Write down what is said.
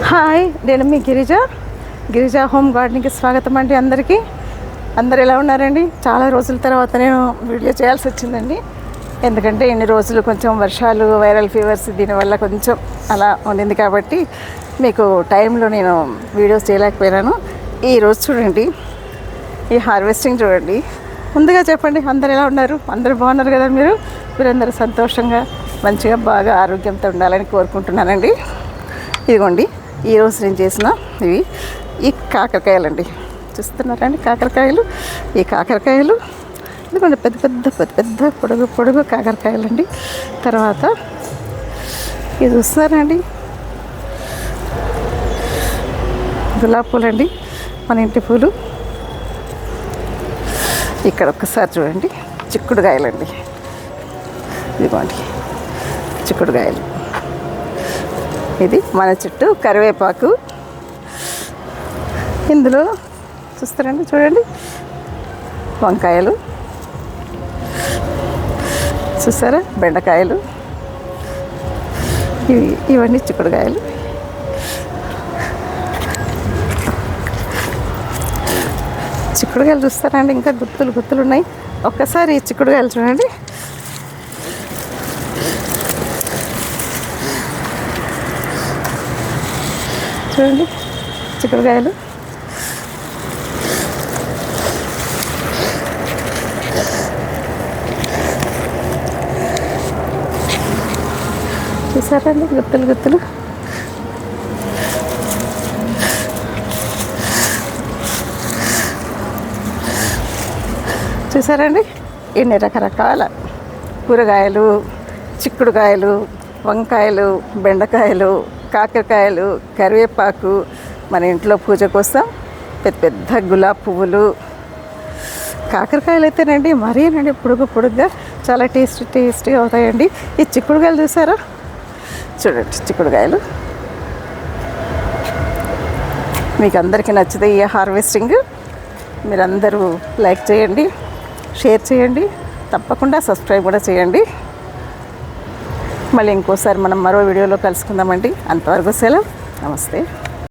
Hi, నేను మీ Girija home గార్డెనింగ్కి స్వాగతం అండి. అందరు ఎలా ఉన్నారండి? చాలా రోజుల తర్వాత నేను వీడియో చేయాల్సి వచ్చిందండి. ఎందుకంటే ఇన్ని రోజులు కొంచెం వర్షాలు, వైరల్ ఫీవర్స్ దీనివల్ల కొంచెం అలా ఉండింది కాబట్టి మీకు టైంలో నేను వీడియోస్ చేయలేకపోయినాను. ఈరోజు చూడండి, ఈ హార్వెస్టింగ్ చూడండి. ముందుగా చెప్పండి, అందరు ఎలా ఉన్నారు? అందరూ బాగున్నారు కదా? మీరందరూ సంతోషంగా మంచిగా బాగా ఆరోగ్యంతో ఉండాలని కోరుకుంటున్నానండి. ఇదిగోండి, ఈరోజు నేను చేసిన ఈ కాకరకాయలండి. చూస్తున్నారండి కాకరకాయలు. ఈ కాకరకాయలు ఇదిగోండి పెద్ద పొడుగు కాకరకాయలండి. తర్వాత ఇది చూస్తున్నారండి, గులాబీ పూలండి, మన ఇంటి పూలు. ఇక్కడ ఒక్కసారి చూడండి, చిక్కుడుకాయలండి. ఇదిగోండి చిక్కుడుకాయలు. ఇది మన చుట్టూ కరివేపాకు. ఇందులో చూస్తారండి, చూడండి వంకాయలు, చూస్తారా బెండకాయలు, ఇవన్నీ చిక్కుడుకాయలు. చిక్కుడుకాయలు చూస్తారా అండి, ఇంకా గుత్తులు ఉన్నాయి. ఒక్కసారి ఈ చిక్కుడుకాయలు చూడండి. చూడండి చిక్కుడుకాయలు. చూసారండి గుత్తులు. చూసారండి ఎన్ని రకరకాల కూరగాయలు, చిక్కుడుకాయలు, వంకాయలు, బెండకాయలు, కాకరకాయలు, కరివేపాకు, మన ఇంట్లో పూజ కోసం పెద్ద గులాబీ పువ్వులు. కాకరకాయలు అయితేనండి మరీనండి పొడుగ్గా చాలా టేస్టీగా అవుతాయండి. ఈ చిక్కుడుకాయలు చూసారా? చూడండి చిక్కుడుకాయలు. మీకు అందరికీ నచ్చితే ఈ హార్వెస్టింగ్ మీరందరూ లైక్ చేయండి, షేర్ చేయండి, తప్పకుండా సబ్స్క్రైబ్ కూడా చేయండి. మళ్ళీ ఇంకోసారి మనం మరో వీడియోలో కలుసుకుందామండి. అంతవరకు సెలవు, నమస్తే.